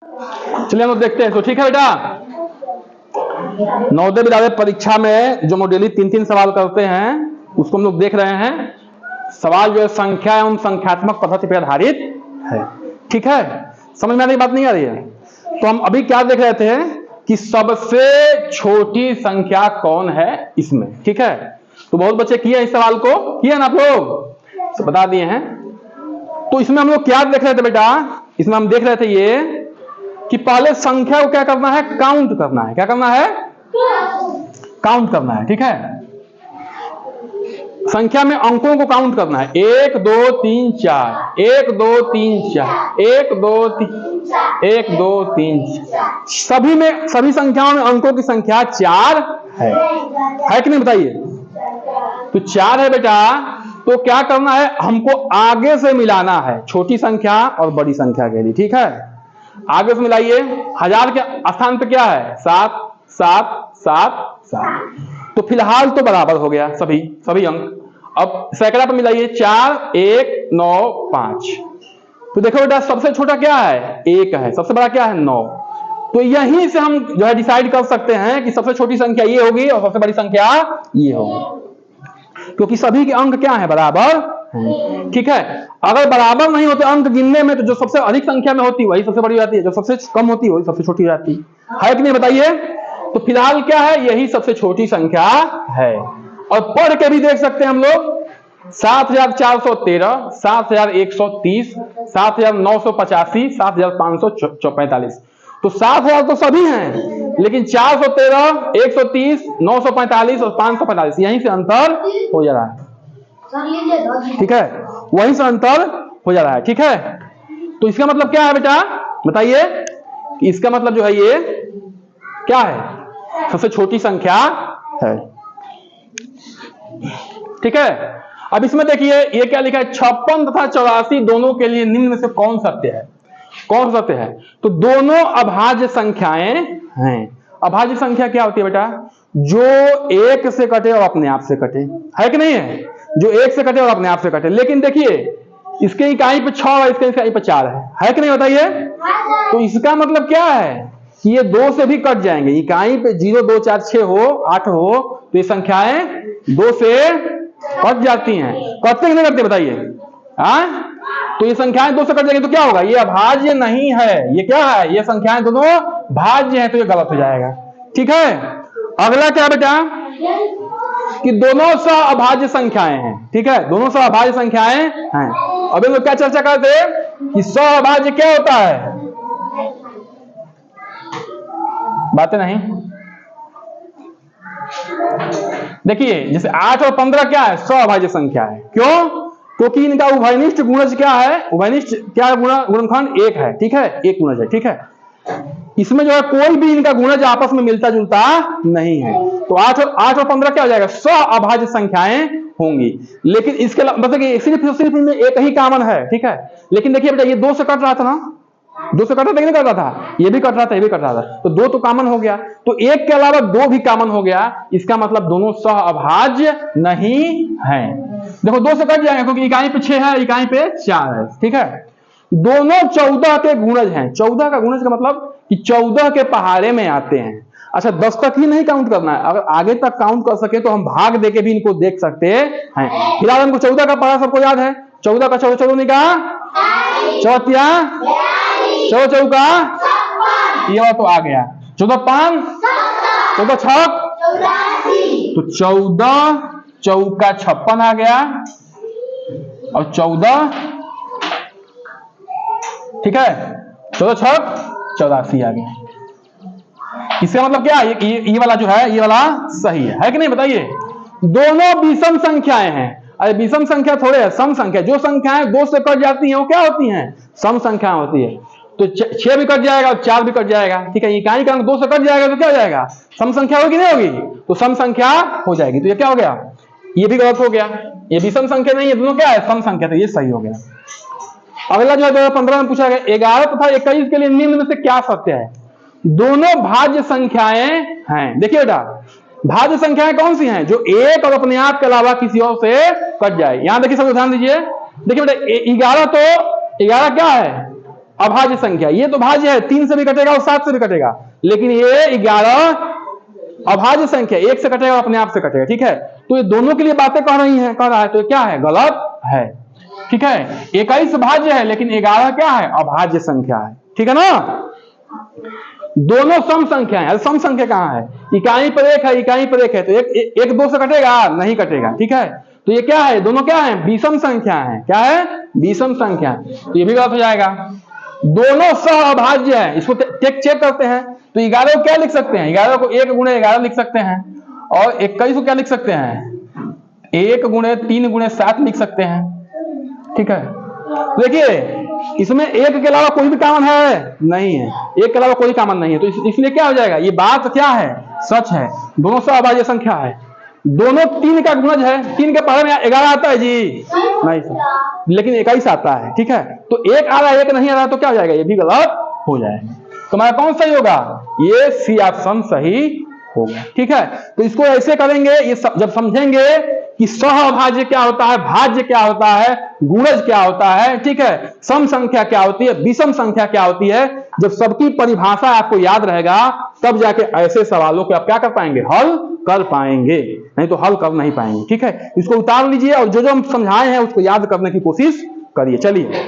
चलिए हम लोग देखते हैं। तो ठीक है बेटा, नवोदय विद्यालय परीक्षा में जो मॉड्यूली 3-3 सवाल करते हैं उसको हम लोग देख रहे हैं। सवाल जो है संख्या एवं संख्यात्मक पद्धति पर आधारित है। ठीक है, समझ में आने की बात नहीं आ रही है? तो हम अभी क्या देख रहे थे कि सबसे छोटी संख्या कौन है इसमें। ठीक है, तो बहुत बच्चे किए इस सवाल को, किए ना आप लोग, तो बता दिए हैं। तो इसमें हम लोग क्या देख रहे थे बेटा, इसमें हम देख रहे थे ये कि पहले संख्या को क्या करना है, काउंट करना है। क्या करना है? काउंट करना है। ठीक है, संख्या में अंकों को काउंट करना है। 1 2 3 4, 1 2 3 4, 1 2 3, 1 2 3 सभी में, सभी संख्याओं में अंकों की संख्या 4 है कि नहीं बताइए? तो 4 है बेटा, तो क्या करना है, हमको आगे से मिलाना है छोटी संख्या और बड़ी संख्या के लिए। ठीक है, आगे से मिलाइए। 1000 के स्थान पे क्या है? 7 7 7 7, तो फिलहाल तो बराबर हो गया सभी अंक। अब सैकड़ा पे मिलाइए। 4 1 9 5, तो देखो बेटा सबसे छोटा क्या है? 1 है, सबसे बड़ा क्या है? 9। तो यहीं से हम जो है डिसाइड कर सकते हैं कि सबसे छोटी संख्या ये होगी और सबसे बड़ी संख्या ये होगी, क्योंकि सभी के अंक क्या है? बराबर है। ठीक है, अगर बराबर नहीं होते अंक गिनने में, तो जो सबसे अधिक संख्या में होती है वही सबसे बड़ी हो जाती है, जो सबसे कम होती है वही सबसे छोटी हो जाती है कि नहीं बताइए? तो फिलहाल क्या है? यही सबसे छोटी संख्या है। और पढ़ के भी देख सकते हैं हम लोग। 7413, 7130, 7985, 7545। तो 7000 तो सभी हैं, लेकिन 413, 130, 945 और 545 यहीं से अंतर हो जा रहा है। ठीक है, वहीं से अंतर हो जा रहा है। ठीक है, तो इसका मतलब क्या है बेटा बताइए? इसका मतलब जो है ये क्या है? सबसे छोटी संख्या है। ठीक है, अब इसमें देखिए ये क्या लिखा है? 56 तथा 84 दोनों के लिए निम्न में से कौन सत्य है? कौन सत्य है? तो दोनों अभाज्य संख्याएं हैं। अभाज्य संख्या क्या होती है बेटा? जो 1 से कटे और अपने आप से कटे, है कि नहीं है? जो 1 से कटे और अपने आप से कटे। लेकिन देखिए इसके इकाई पे 6 है, इसके इकाई पे 4 है कि नहीं बताइए? तो इसका मतलब क्या है कि ये 2 से भी कट जाएंगे। इकाई पे 0 2 4 6 हो, 8 हो, तो ये संख्याएं 2 से कट जाती हैं। कटते कि नहीं कटते बताइए? तो ये संख्याएं 2 से कट जाएंगी तो क्या होगा? ये अभाज्य नहीं है। ये क्या है? ये संख्याएं दोनों भाज्य हैं, तो ये गलत हो जाएगा। ठीक है, अगला क्या बेटा कि दोनों सअभाज्य संख्याएं हैं। ठीक है, दोनों सअभाज्य संख्याएं हैं। अब हम लोग क्या चर्चा करते हैं कि सअभाज्य क्या होता है? बातें नहीं। देखिए जैसे 8 और 15 क्या है? सअभाज्य संख्या है। क्यों? क्योंकि इनका उभयनिष्ठ गुणज क्या है? उभयनिष्ठ क्या गुणनखंड 1 है। ठीक है, 1 गुणज है। ठीक है, इसमें जो है कोई भी इनका गुणज आपस में मिलता जुलता नहीं है। तो 8 और 15 क्या हो जाएगा? सअभाज्य संख्याएं होंगी। लेकिन इसके मतलब सिर्फ इनमें एक ही कॉमन है। ठीक है, लेकिन देखिए बेटा ये 2 से कट रहा था ना, 2 से कट रहा था कि नहीं कट रहा था? ये भी कट रहा था, ये भी कट रहा था, तो 2 तो कॉमन हो गया। तो 1 के अलावा 2 भी कॉमन हो गया। इसका मतलब दोनों सअभाज्य नहीं है। देखो 2 से कट जाएंगे क्योंकि इकाई पे 6 है, इकाई पे 4 है। ठीक है, दोनों 14 के गुणज हैं। 14 का गुणज का मतलब कि 14 के पहाड़े में आते हैं। अच्छा 10 तक ही नहीं काउंट करना है, अगर आगे तक काउंट कर सके तो हम भाग देके भी इनको देख सकते हैं। फिलहाल हमको 14 का पहाड़ा सबको याद है। 14 का 14 नहीं कहा? 14 चौका, ये वाला तो आ गया। 14 5, 14 6, तो 14 चौका 56 आ गया और 14, ठीक है, 14 6 84 आ गया। इसका मतलब क्या? ये वाला जो है, ये वाला सही है कि नहीं बताइए? दोनों विषम संख्याएं हैं। अरे विषम संख्या थोड़े है, सम संख्या। जो संख्याएं 2 से कट जाती हैं वो क्या होती हैं? सम संख्या होती है। तो 6 भी कट जाएगा और 4 भी कट जाएगा। ठीक है, इकाई का अंक 2 से कट जाएगा तो क्या हो जाएगा? सम संख्या होगी नहीं होगी? तो सम संख्या हो जाएगी। तो ये क्या हो गया? ये भी गलत हो गया। ये विषम संख्या नहीं है, दोनों क्या है? सम संख्या। तो ये सही हो गया। अगला जो है 2015 में पूछा गया 11 तथा 21 के लिए निम्न में से क्या सत्य है? दोनों भाज्य संख्याएं हैं। देखिए बेटा भाज्य संख्याएं कौन सी हैं? जो 1 और अपने आप के अलावा किसी और से कट जाए। यहां देखिए सब ध्यान दीजिए। देखिए बेटा 11 तो 11 क्या है? अभाज्य संख्या। ये तो भाज्य है, 3 से भी कटेगा और 7 से भी कटेगा, लेकिन ये 11 अभाज्य संख्या, 1 से कटेगा और अपने आप से कटेगा। ठीक है, तो ये दोनों के लिए बातें कह रहा है, तो ये क्या है, गलत है। ठीक है, 21 भाज्य है लेकिन 11 क्या है, अभाज्य संख्या है। ठीक है ना, दोनों सम संख्या है। सम संख्या कहां है, इकाई पर 1 है, इकाई पर 1 है, तो एक 2 से कटेगा, नहीं कटेगा। ठीक है, तो ये क्या है, दोनों क्या है, विषम संख्या है। क्या है, विषम संख्या, तो ये भी गलत हो जाएगा। दोनों सह अभाज्य है, इसको चेक करते हैं। तो 11 को क्या लिख सकते हैं, 11 को 1 गुणे 11 लिख सकते हैं, और 21 को क्या लिख सकते हैं, 1 गुणे 3 गुणे 7 लिख सकते हैं। ठीक है, देखिए इसमें 1 के अलावा कोई भी कॉमन है नहीं है, 1 के अलावा कोई कॉमन नहीं है, तो इसलिए क्या हो जाएगा, ये बात क्या है, सच है, दोनों सहअभाज्य संख्या है। दोनों 3 का गुणज है, 3 के पहले में 11 आता है जी, नहीं सर, लेकिन 21 आता है। ठीक है, तो 1 आ रहा है 1 नहीं आ रहा, तो क्या हो जाएगा, ये भी गलत हो जाएगा। तो हमारा कौन सही होगा, ये सी ऑप्शन सही होगा। ठीक है, तो इसको ऐसे करेंगे, ये जब समझेंगे कि सहअभाज्य क्या होता है, भाज्य क्या होता है, गुणज क्या होता है, ठीक है, सम संख्या क्या होती है, विषम संख्या क्या होती है, जब सबकी परिभाषा आपको याद रहेगा तब जाके ऐसे सवालों को आप क्या कर पाएंगे, हल कर पाएंगे, नहीं तो हल कर नहीं पाएंगे। ठीक है, इसको उतार लीजिए और जो जो हम समझाए हैं उसको याद करने की कोशिश करिए। चलिए।